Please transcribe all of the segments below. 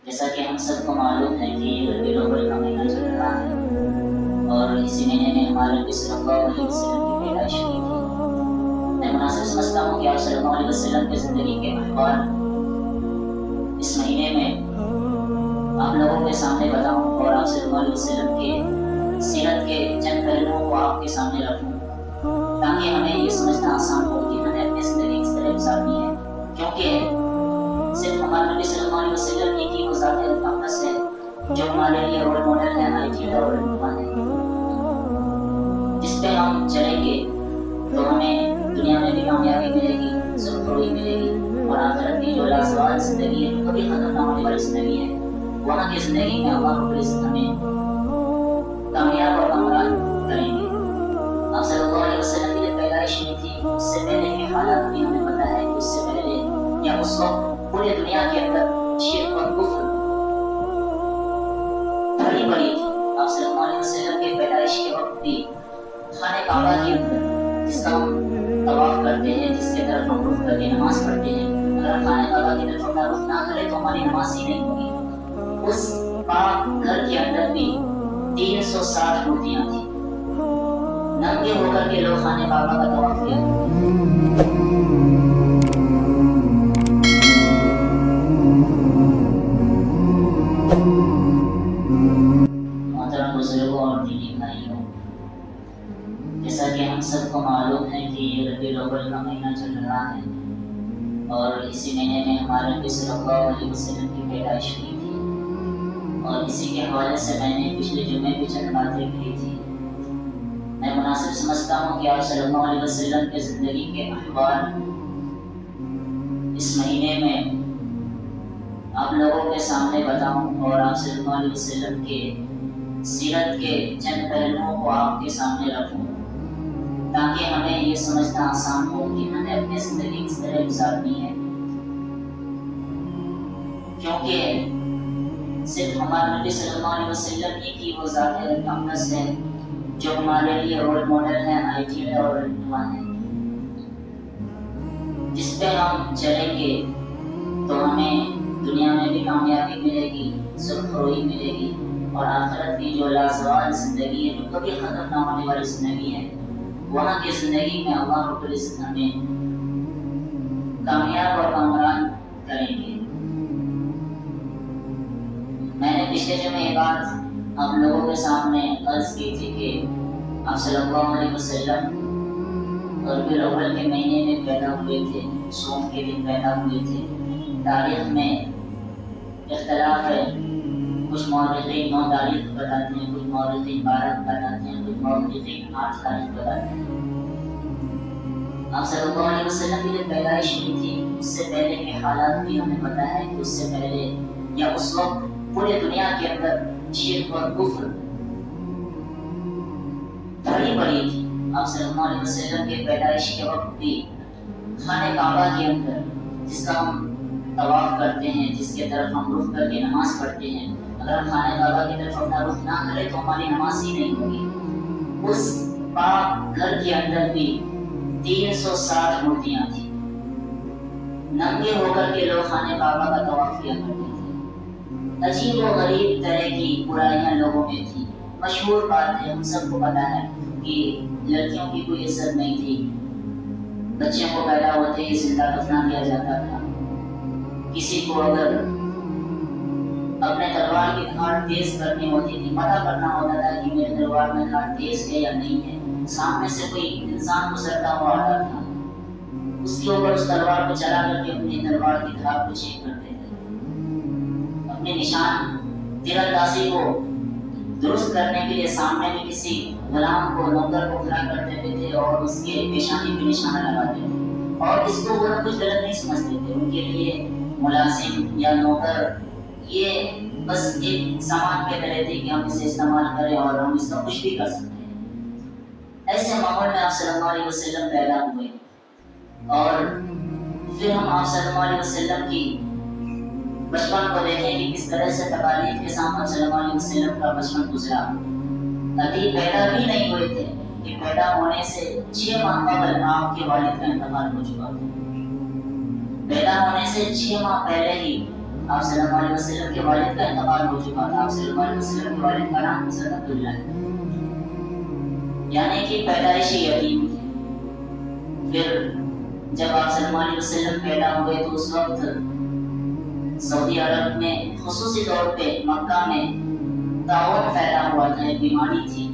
جیسا کہ ہم سب کو معلوم ہے کہ یہ ربیع الاول کا مہینہ چل رہا ہے اور اسی مہینے میں ہمارے نبی صلی اللہ علیہ وسلم کی پیدائش ہوئی تھی۔ میں مناسب سمجھتا ہوں کہ آپ صلی اللہ علیہ وسلم کی زندگی کے احوال اس مہینے میں آپ لوگوں کے سامنے بتاؤں اور آپ صلی اللہ علیہ وسلم کے سیرت کے چند پہلوؤں کو آپ کے سامنے رکھوں تاکہ ہمیں یہ سمجھنا آسان ہو کہ ہمیں اپنی زندگی کس طرح گزارنی ہے، کیونکہ صرف ہمارے نبی صلی اللہ علیہ وسلم کی وہ ذات اقدس ہے جو ہمارے لیے رول ماڈل ہے، آئیڈیل اور رہنما ہے، جس پہ ہم چلیں گے تو ہمیں دنیا میں بھی کامیابی ملے گی، سرخروئی ملے گی، اور آخرت کی جو لازوال زندگی ہے، کبھی ختم نہ ہونے والی زندگی ہے، وہاں کی زندگی میں اللہ رب العزت ہمیں کامیاب اور کامران کریں گے۔ آپ صلی اللہ علیہ وسلم کی جب پیدائش ہوئی تھی اس سے پہلے کے حالات بھی ہمیں پتہ ہے کہ اس سے پہلے یا اس وقت پورے دنیا کے اندر شرک اور کفر بھری پڑی تھی۔ آپ صلی اللہ علیہ وسلم کے پیدائش کے وقت بھی خانہ کعبہ کے اندر جس کا ہم طواف کرتے ہیں، جس کے طرف ہم رخ کر کے نماز پڑھتے ہیں، اگر خانہ کعبہ کی طرف اپنا رخ نہ کرے تو ہماری نماز ہی نہیں ہوگی۔ اس پاک گھر کے اندر بھی 360 مورتیاں تھیں، ننگے ہو کر کے لوگ خانہ کعبہ کا طواف کیا محترم بزرگوں اور دینی بھائیوں، جیسا کہ ہم سب کو معلوم ہے کہ یہ ربیع الاول کا مہینہ چل رہا ہے اور اسی مہینے میں ہمارے نبی صلی اللہ علیہ وسلم کی پیدائش ہوئی تھی، اور اسی کے حوالے سے میں نے پچھلے جمعے بھی چند باتیں کی تھی۔ میں مناسب سمجھتا ہوں کہ آپ صلی اللہ علیہ وسلم کے زندگی کے احوال اس مہینے میں آپ لوگوں کے سامنے بتاؤں اور آپ صلی اللہ علیہ وسلم کے سیرت کے چند پہلوؤں کو آپ کے سامنے رکھوں تاکہ ہمیں یہ سمجھنا آسان ہو کہ ہمیں اپنی زندگی کس طرح گزارنی ہے، کیونکہ صرف ہمارے نبی صلی اللہ علیہ وسلم ہی کی وہ ذات اقدس ہے جو ہمارے لیے رول ماڈل ہے، آئیڈیل اور رہنما ہے، جس پہ ہم چلیں گے تو ہمیں دنیا میں بھی کامیابی ملے گی، سرخروئی ملے گی، اور آخرت کی جو لازوال زندگی ہے، جو کبھی ختم نہ ہونے والی زندگی ہے، وہاں کی زندگی میں اللہ رب العزت ہمیں کامیاب اور کامران کریں گے۔ میں نے پچھلے جمعے یہ بات آپ لوگوں کے سامنے عرض کی تھی کہ آپ صلی اللہ علیہ وسلم ربیع الاول کے مہینے میں پیدا ہوئے تھے، سوم کے دن پیدا ہوئے تھے۔ تاریخ میں اختلاف ہے، کچھ مورخین 9 تاریخ بتاتے ہیں، کچھ مورخین 12 بتاتے ہیں، کچھ مورخین 8 تاریخ بتاتے ہیں۔ آپ صلی اللہ علیہ وسلم کی جب پیدائش ہوئی تھی اس سے پہلے کے حالات بھی ہمیں پتہ ہے کہ اس سے پہلے یا اس وقت پورے دنیا کے اندر شرک اور کفر بھری پڑی تھی۔ آپ صلی اللہ علیہ وسلم کے پیدائش کے وقت بھی خانہ کعبہ کے اندر جس کا ہم طواف کرتے ہیں، جس کے طرف ہم رخ کر کے نماز پڑھتے ہیں، اگر ہم خانہ کعبہ کی طرف اپنا رخ نہ کرے تو ہماری نماز ہی نہیں ہوگی۔ اس پاک گھر کے اندر بھی 360 مورتیاں تھیں، ننگے ہو کر کے لوگ خانہ کعبہ کا طواف کیا کرتے تھے۔ عجیب و غریب طرح کی برائیاں لوگوں میں تھی۔ مشہور بات ہے، ہم سب کو پتہ ہے کہ لڑکیوں کی کوئی عزت نہیں تھی، بچوں کو پیدا ہوتے ہی زندہ دفنا کیا جاتا تھا۔ کسی کو اگر اپنے تلوار کی دھاڑ تیز کرنی ہوتی تھی، پتہ کرنا ہوتا تھا کہ میرے تلوار میں دھاڑ تیز ہے یا نہیں ہے، سامنے سے کوئی انسان گزرتا ہوا آتا تھا، اس کے اوپر اس تلوار کو چلا کر کے اپنی تلوار کی دھاڑ کو چیک کرتے تھے، اپنے نشان تیر اندازی کو درست کرنے کے لیے سامنے میں کسی غلام کو، نوکر کو کھڑا کرتے تھے اور اس کے پیشانی پہ نشانہ لگاتے تھے، اور اس کو وہ کچھ غلط نہیں سمجھتے تھے۔ ان کے لیے ملازم یا نوکر یہ بس ایک سامان کے طرح تھی کہ ہم اسے استعمال کریں اور ہم اس کا کچھ بھی کر سکتے ہیں۔ ایسے ماحول میں آپ صلی اللہ علیہ وسلم پیدا ہوئے، اور پھر ہم آپ صلی اللہ علیہ وسلم کی بچپن کو دیکھیں کہ کس طرح سے تکالیف کے ساتھ صلی اللہ علیہ وسلم کا بچپن گزرا۔ ابھی پیدا بھی نہیں ہوئے تھے کہ پیدا ہونے سے 6 ماہ قبل آپ کے والد کا انتقال ہو چکا تھا۔ پیدا ہونے سے 6 ماہ پہلے ہی آپ صلی اللہ علیہ وسلم کے والد کا انتقال ہو چکا تھا. آپ صلی اللہ علیہ وسلم کے والد کا نام حضرت عبداللہ ہے، یعنی کہ پیدائشی یتیم تھے. پھر جب آپ صلی اللہ علیہ وسلم پیدا ہوئے تو اس وقت سعودی عرب میں خصوصی طور پہ مکہ میں طاعون پھیلا ہوا تھا، ایک بیماری تھی.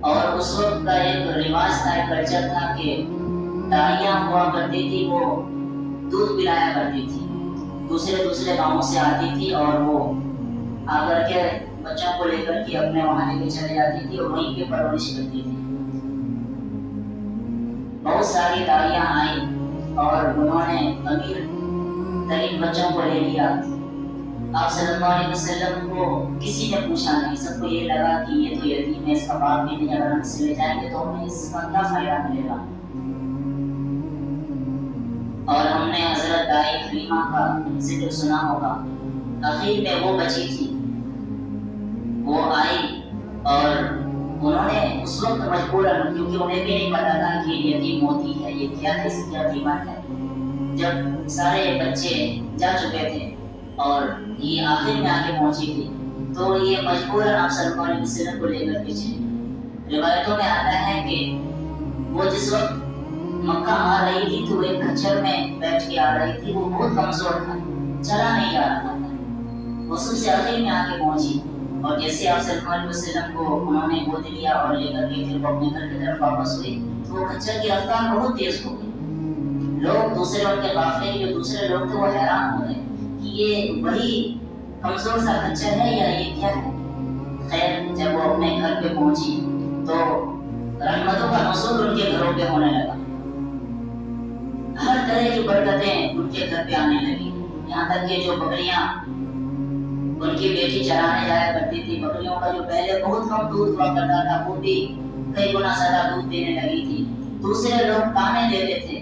اور اس وقت کا ایک رواج تھا، ایک کلچر تھا کہ دائیاں ہوا کرتی تھی، وہ دودھ پلایا کرتی تھی، دوسرے گاؤں سے آتی تھی اور وہ آ کر کے بچوں کو لے کر کے اپنے وہاں لے کے چلے جاتی تھی اور وہیں پہ پرورش کرتی تھی. بہت ساری دائیاں آئیں اور انہوں نے امیر ترین بچوں کو لے لیا. آپ صلی اللہ علیہ وسلم کو کسی نے پوچھا نہیں، سب کو یہ لگا کہ یہ تو یتیم ہے، اس کا باپ بھی نہیں، اگر ہم اسے لے جائیں گے تو ہمیں اس کا کیا فائدہ ملے گا. اور ہم نے حضرت دائی حلیمہ کا ذکر سنا ہوگا. اخیر میں وہ بچی تھی، وہ آئی اور انہوں نے اس وقت مجبوراً، کیونکہ انہیں بھی نہیں پتا تھا کہ یہ یتیم ہوتی ہے، یہ کیا ہے، اس کی کیا قیمت ہے. جب سارے بچے جا چکے تھے اور یہ آخر میں آگے پہنچی تھی تو یہ مجبوراً آپ صلی اللہ علیہ وسلم کو لے کر کے چلی. روایتوں میں آتا ہے کہ وہ جس وقت مکہ آ رہی تھی تو ایک کچھر میں بیٹھ کے آ رہی تھی. وہ بہت کمزور تھا، چلا نہیں جا رہا تھا. وہ سب سے آخر میں آگے پہنچی اور جیسے آپ صلی اللہ علیہ وسلم کو انہوں نے گود لیا اور لے کر کے پھر وہ اپنے گھر کی طرف واپس ہوئی تو وہ کچھر کی رفتار بہت تیز ہو گئی. لوگ دوسرے ان کے قافلے کے جو دوسرے لوگ تھے وہ حیران ہو گئے کہ یہ وہی کمزور سا کچھر ہے یا یہ کیا ہے. خیر جب وہ اپنے گھر پہ پہنچی تو رحمتوں کا نزول ان کے گھروں پہ ہونے لگا. ہر طرح کی برکتیں ان کے گھر پہ آنے لگی. یہاں تک کہ جو بکریاں ان کی بیٹی چرانے جایا کرتی تھی، بکریوں کا جو پہلے بہت کم دودھ ہوا کرتا تھا وہ بھی کئی گنا زیادہ دودھ دینے لگی تھی. دوسرے لوگ تانے دیتے تھے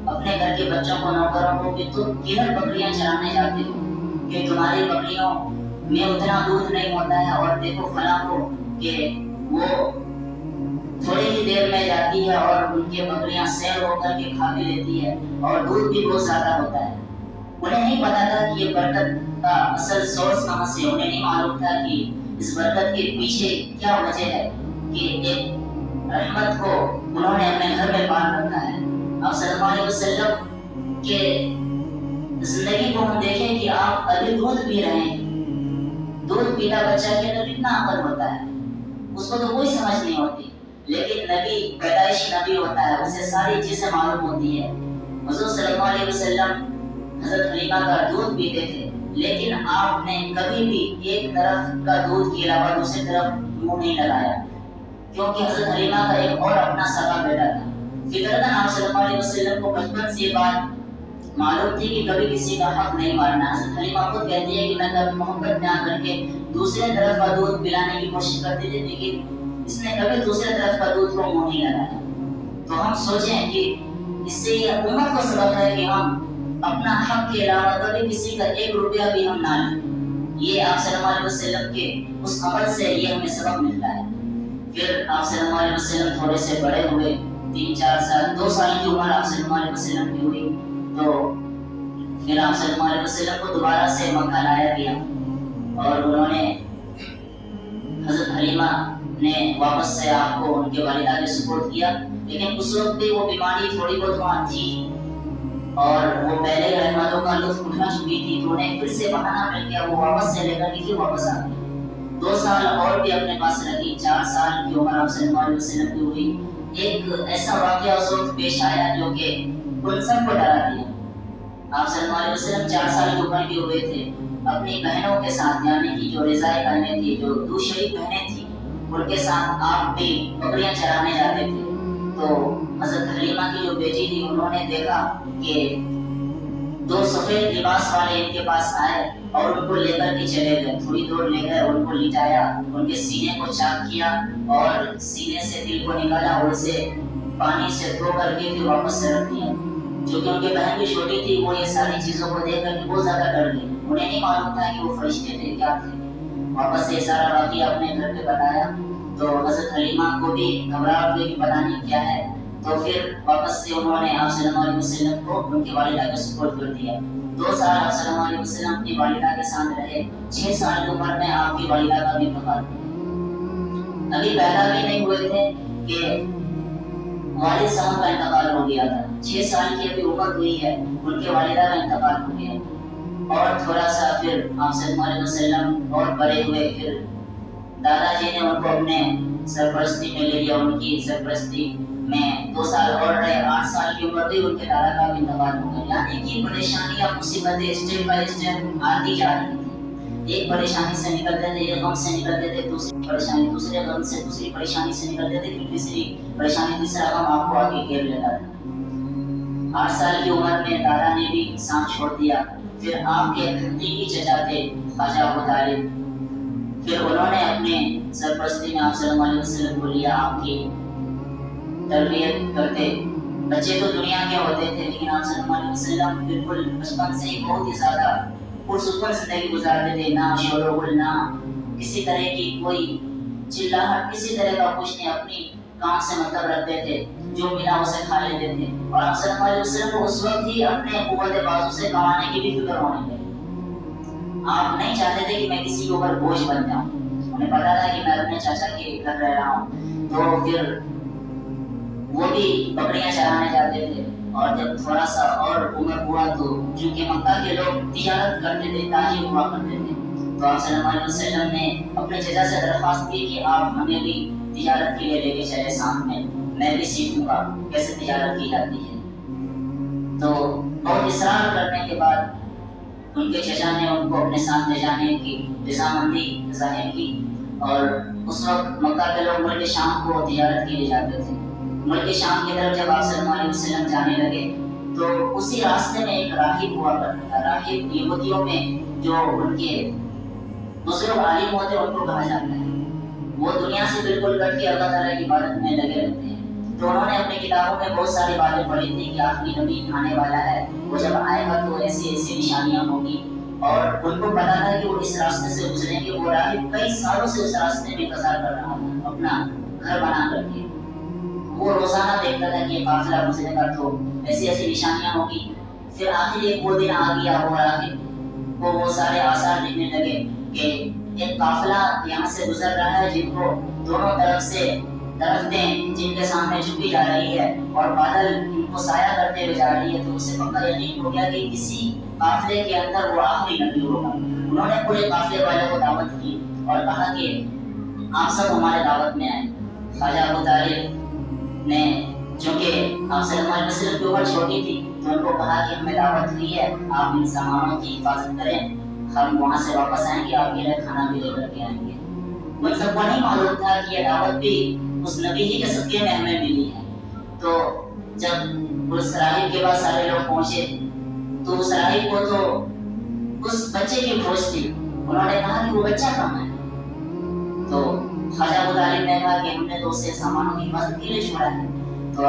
اپنے گھر کے بچوں کو، نوکروں کو کہ تم کدھر بکریاں چرانے جاتے ہو کہ تمہاری بکریوں میں اتنا دودھ نہیں ہوتا ہے، اور دیکھو فلاں کو کہ وہ تھوڑی ہی دیر میں جاتی ہے اور ان کی بکریاں سیر ہو کر کے کھا بھی لیتی ہے اور دودھ بھی بہت زیادہ ہوتا ہے. انہیں نہیں پتا تھا کہ یہ برکت کا اصل سورس کہاں سے. انہیں نہیں معلوم تھا کہ اس برکت کے پیچھے کیا وجہ ہے کہ ایک رحمت کو انہوں نے اپنے گھر میں پال رکھا ہے. آپ صلی اللہ علیہ وسلم کے زندگی کو ہم دیکھیں کہ آپ ابھی دودھ پی رہے ہیں. دودھ پیتا بچہ کے اندر کتنا عقل ہوتا ہے، اس کو تو کوئی سمجھ نہیں ہوتی. لیکن نبی پیدائشی نبی ہوتا ہے، اسے ساری چیزیں معلوم ہوتی ہے. حضور صلی اللہ علیہ وسلم حضرت حلیمہ کا دودھ پیتے تھے، لیکن آپ نے کبھی بھی ایک طرف کا دودھ کے علاوہ دوسری طرف منہ نہیں لگایا، کیونکہ حضرت حلیمہ کا ایک اور اپنا سگا بیٹا تھا. فطرتاً آپ صلی اللہ علیہ وسلم کو بچپن سے یہ بات معلوم تھی کہ کبھی کسی کا حق نہیں مارنا. حضرت حلیمہ خود کہتی ہے کہ میں کبھی محبت میں آ کر کے دوسرے طرف کا دودھ پلانے کی کوشش کرتی تھی، لیکن اس نے کبھی دوسرے طرف کا دودھ کو منہ نہیں لگایا. تو ہم سوچیں کہ اس سے یہ امت کو سبق ہے کہ ہم اپنا حق کے علاوہ کبھی کسی کا ایک روپیہ بھی ہم نہ لیں. یہ آپ صلی اللہ علیہ وسلم کے اس عمل سے یہ ہمیں سبق ملتا ہے. پھر آپ صلی اللہ علیہ وسلم تھوڑے سے بڑے ہوئے، 3-4 سال 2 سال کی عمر آپ صلی اللہ علیہ وسلم کی ہوئی تو پھر آپ صلی اللہ علیہ وسلم کو دوبارہ سے مکہ لایا گیا اور انہوں نے حضرت حلیمہ نے واپس سے آپ کو ان کے والدہ کے سپورٹ کیا. لیکن اس وقت بھی وہ بیماری تھوڑی بہت وہاں تھی اور وہ پہلے رحمتوں کا لطف اٹھا چکی تھی تو انہیں پھر سے بہانہ مل گیا، وہ واپس سے لے کر کے واپس آ گئی. 2 سال اور بھی اپنے پاس رکھی. 4 سال کی عمر آپ صلی اللہ علیہ وسلم کی ہوئی. ایک ایسا واقعہ اس وقت پیش آیا جو کہ ان سب کو ڈرا دیا. آپ صلی اللہ علیہ وسلم 4 سال کی عمر کے ہوئے تھے. اپنی بہنوں کے ساتھ، یعنی کہ جو رضائی بہنیں تھیں، جو دوسری بہنیں تھیں، ان کے ساتھ آپ بھی بکریاں چرانے جاتے تھے. تو حضرت حلیمہ کی جو بیٹی تھی انہوں نے دیکھا کہ 2 سفید لباس والے ان کے پاس آئے اور ان کو لے کر کے چلے گئے. تھوڑی دور لے گئے، ان کو لٹایا، ان کے سینے کو چاک کیا اور سینے سے دل کو نکالا اور اسے پانی سے دھو کر کے پھر واپس سے رکھ دیا. جو کہ ان کی بہن بھی چھوٹی تھی، وہ یہ ساری چیزوں کو دیکھ کر کے بہت زیادہ ڈر گئی. انہیں نہیں معلوم تھا کہ وہ فرشتے تھے کیا تھے. واپس سے سارا واقعہ اپنے گھر پہ بتایا تو حضرت حلیمہ کو بھی گھبراہٹ ہوئی کہ پتہ نہیں کیا ہے. تو پھر واپس سے انہوں نے آپ صلی اللہ علیہ وسلم کو ان کے والدہ کو سپورٹ کر دیا. 2 سال آپ صلی اللہ علیہ وسلم اپنی والدہ کے ساتھ رہے. 6 سال کی عمر میں آپ کی والدہ کا بھی انتقال ہو گیا. ابھی پیدا بھی نہیں ہوئے تھے کہ والد صاحب کا انتقال ہو گیا تھا. 6 سال کی ابھی عمر ہوئی ہے, ان کے والدہ کا انتقال ہو گیا. اور تھوڑا سا پھر آپ صلی اللہ علیہ وسلم اور بڑے ہوئے, پھر دادا جی نے ان کو اپنے سرپرستی میں لے لیا. ان کی سرپرستی میں 2 سال اور رہے. 8 سال کی عمر ہوئی, ان کے دادا کا بھی انتقال ہو گیا. یعنی کہ پریشانیاں مصیبتیں اسٹیپ بائی اسٹیپ آتی جا رہی تھی. ایک پریشانی سے نکلتے تھے, ایک غم سے نکلتے تھے, دوسری پریشانی, دوسرے غم سے, دوسری پریشانی سے نکلتے تھے, پھر تیسری پریشانی, تیسرا غم آپ کو آگے گھیر لیتا تھا. 8 سال کی عمر میں دادا نے بھی ساتھ چھوڑ دیا. پھر آپ کے حقیقی چچا تھے خواجہ ابو طالب, پھر انہوں نے اپنے سرپرستی میں آپ صلی اللہ علیہ وسلم کو لیا. آپ کی تربیت کرتے. بچے تو دنیا کے ہوتے تھے, لیکن آپ صلی اللہ علیہ وسلم بالکل بچپن سے ہی بہت ہی زیادہ پرسکون زندگی گزارتے تھے. نہ شور و غل, نہ کسی طرح کی کوئی چلاہٹ, کسی طرح کا کچھ نہیں. اپنی کام سے مطلب رکھتے تھے, جو ملا اسے کھا لیتے تھے. اور آپ صلی اللہ علیہ وسلم کو اس وقت ہی اپنے قوت بازو سے کمانے کی بھی فکر ہونے لگی. آپ نہیں چاہتے تھے کہ میں کسی کے اوپر بوجھ بن جاؤں. انہیں پتا تھا کہ میں اپنے چاچا کے گھر رہ رہا ہوں, تو پھر وہ بھی بکریاں چرانے جاتے تھے. اور جب تھوڑا سا اور عمر ہوا تو چونکہ مکہ کے لوگ تجارت کرتے تھے, تاجر ہوا کرتے تھے, تو آپ صلی اللہ علیہ وسلم نے اپنے چچا سے درخواست کی کہ آپ ہمیں بھی تجارت کے لیے لے کے چلے ساتھ میں بھی سیکھوں گا کیسے تجارت کی جاتی ہے. تو بہت اصرار کرنے کے بعد ان کے چچا نے ان کو اپنے ساتھ لے جانے کی رضامندی ظاہر کی. اور اس وقت مکہ کے لوگ ملک شام کو تجارت کے لیے جاتے تھے. ملک شام کی طرف جب آپ صلی اللہ علیہ وسلم جانے لگے تو اسی راستے میں ایک راہب ہوا کرتا تھا. راہب یہودیوں میں جو ان کے بزرگ عالم ہوتے ہیں ان کو کہا جاتا ہے. وہ دنیا سے بالکل کٹ کے اللہ تعالیٰ کی عبادت میں لگے رہتے ہیں. تو انہوں نے اپنی کتابوں میں بہت ساری باتیں پڑھی تھی کہ آخری نبی آنے والا ہے, وہ جب آئے گا تو ایسی ایسی نشانیاں ہوگی. اور ان کو پتا تھا کہ وہ اس راستے سے گزریں گے. وہ راہب کئی سالوں سے اس راستے میں انتظار کر رہا تھا اپنا گھر بنا کر کے. وہ روزانہ دیکھتا تھا کہ یہ قافلہ گزرے گا تو ایسی ایسی نشانیاں ہوگی. پھر آخر ایک وہ دن آ گیا, وہ راہب وہ سارے آثار لکھنے لگے کہ ایک قافلہ یہاں سے گزر رہا ہے, جن کو دونوں طرف سے درختیں جن کے سامنے جھکی جا رہی ہے اور بادل ان کو سایہ کرتے ہوئے جا رہی ہے. تو اس سے پکا یقین ہو گیا کہ کسی قافلے کے اندر وہ آخری نبی ہوگا. انہوں نے پورے قافلے والوں کو دعوت کی اور کہا کہ آپ سب ہمارے دعوت میں آئیں. خواجہ ابو طالب نے, چونکہ آپ صلی اللہ علیہ وسلم کی عمر چھوٹی تھی, تو ان کو کہا کہ ہمیں دعوت ہوئی ہے, آپ ان سامانوں کی حفاظت کریں, ہم وہاں سے واپس آئیں گے, آپ کے لیے کھانا بھی لے کر کے آئیں گے. ان سب کو نہیں معلوم تھا کہ یہ دعوت بھی اس نبی ہی کے صدقے میں ہمیں ملی ہے. تو جب اس راہب کے پاس سارے لوگ پہنچے تو اس راہب کو تو اس بچے کی کھوج تھی. انہوں نے کہا کہ وہ بچہ کہاں ہے؟ تو خواجہ ابو طالب نے کہا کہ ہم نے تو اسے سامانوں کی حفاظت کے لیے چھوڑا ہے. تو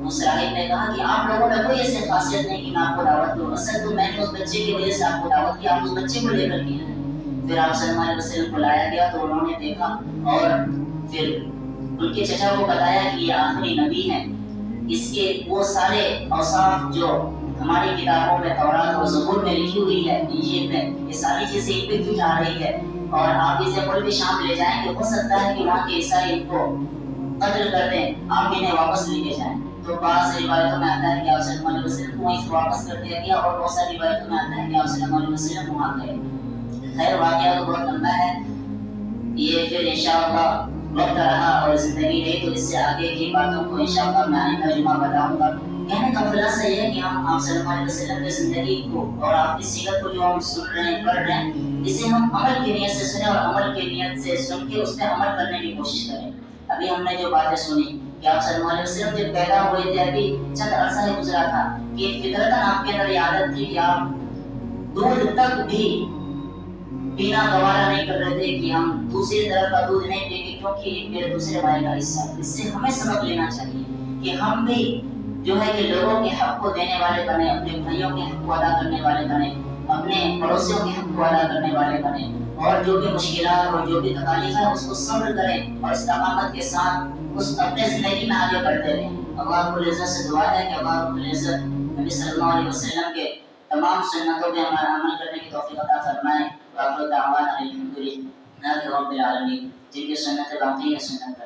اس راہب نے کہا کہ آپ لوگوں میں کوئی ایسی خاصیت نہیں کہ میں آپ کو دعوت دوں, اصل تو میں نے اس بچے کی وجہ سے آپ کو دعوت کی, آپ اس بچے کو لے کر کے آئے. پھر آپ صلی اللہ علیہ وسلم کو لایا گیا تو انہوں نے دیکھا اور پھر ان کے چچا کو بتایا کہ یہ آخری نبی ہے. اس کے وہ سارے اوصاف جو ہماری کتابوں میں تورات اور زبور میں لکھی ہوئی ہے, انجیل میں, یہ ساری چیزیں ان پہ کیوں جا رہی ہے, اور آپ اسے ملک شام لے جائیں گے, ہو سکتا ہے کہ وہاں کے عیسائی ان کو قتل کر دیں, آپ انہیں واپس لے کے جائیں. تو بعض روایتوں میں آتا ہے کہ آپ صلی اللہ علیہ وسلم کو وہیں سے واپس کر دیا گیا, اور بہت ساری روایتوں میں آتا ہے کہ آپ صلی اللہ علیہ وسلم وہاں گئے. خیر واقعہ تو بہت لمبا ہے, یہ پھر انشاءاللہ وقت رہا اور زندگی رہی تو اس سے آگے کی باتوں کو انشاءاللہ میں آئندہ جمعہ بتاؤں گا. کہنے کا خلاصہ یہ ہے کہ ہم آپ صلی اللہ علیہ وسلم کی زندگی کو اور آپ کی سیرت کو جو ہم سن رہے ہیں, پڑھ رہے ہیں, اسے ہم عمل کی نیت سے سنیں اور عمل کی نیت سے سن کے اس پہ عمل کرنے کی کوشش کریں. ابھی ہم نے جو باتیں سنی کہ آپ صلی اللہ علیہ وسلم جب پیدا ہوئے تھے, ابھی چند عرصہ ہی گزرا تھا, کہ فطرتاً آپ کے اندر یہ عادت تھی کہ آپ دودھ تک بھی پینا گوارا نہیں کر رہے تھے کہ ہم دوسری طرف کا دودھ نہیں پیں گے, کیونکہ یہ میرے دوسرے بھائی کا حصہ ہے. اس سے ہمیں سبق لینا چاہیے کہ ہم بھی جو ہے کہ لوگوں کے حق کو دینے والے بنے, اپنے بھائیوں کے حق کو ادا کرنے والے بنے, اپنے پڑوسیوں کے حق کو ادا کرنے والے بنے, اور جو بھی مشکلات اور جو بھی تکالیف ہے اس کو صبر کریں اور استقامت کے ساتھ اس اپنے زندگی میں آگے بڑھتے رہیں. اللہ رب العزت سے دعا ہے کہ اللہ رب العزت نبی صلی اللہ علیہ وسلم کے تمام سنتوں پہ ہمارا عمل کرنے کی توفیق عطا فرمائے. وآخر دعوانا الحمدللہ رب العالمین. جن کی سنتیں باقی ہیں سنت